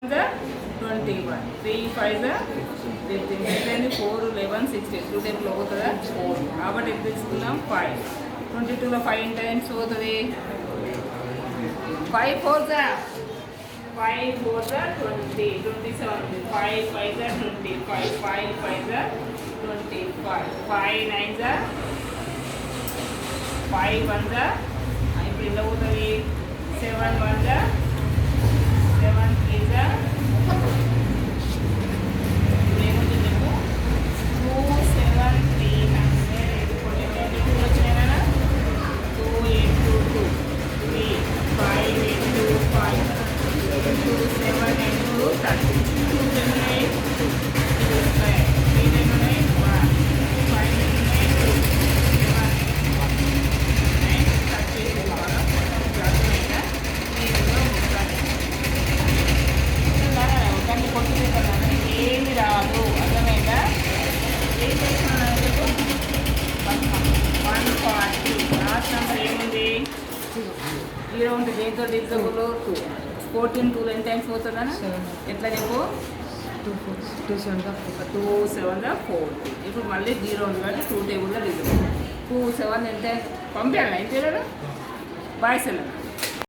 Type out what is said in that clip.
the 21, 3 5 the 15, then 4 11 16, 2 table అవుతుందా 4 కాబట్టి ఎంత తీసుకున్నాం 5, 22లో 5 times అవుతుంది 5 4 the 5 4 the 20, 27, 5 5 the 25, 5 5 the 25, 5 9 the 5 1 the ఇప్పుడు ఎంత అవుతుంది 7 1 the 7 3 the ఏమి రాదు అర్థమైందా ఏం చేస్తున్నాను 140 లాస్ట్ నెంబర్ ఏముంది 0 ఉంటుంది దేంతో డివిజబుల్ 14 2 ఎన్ని టైమ్స్ పోతుందా ఎట్లా చెప్పు 2 7 40 ఇప్పుడు మళ్ళీ 0 ఉంది కాబట్టి 2 టేబుల్లో డివిజబుల్ 2 7 ఎంత పంపించాలి అయితే బాయ్ సెల్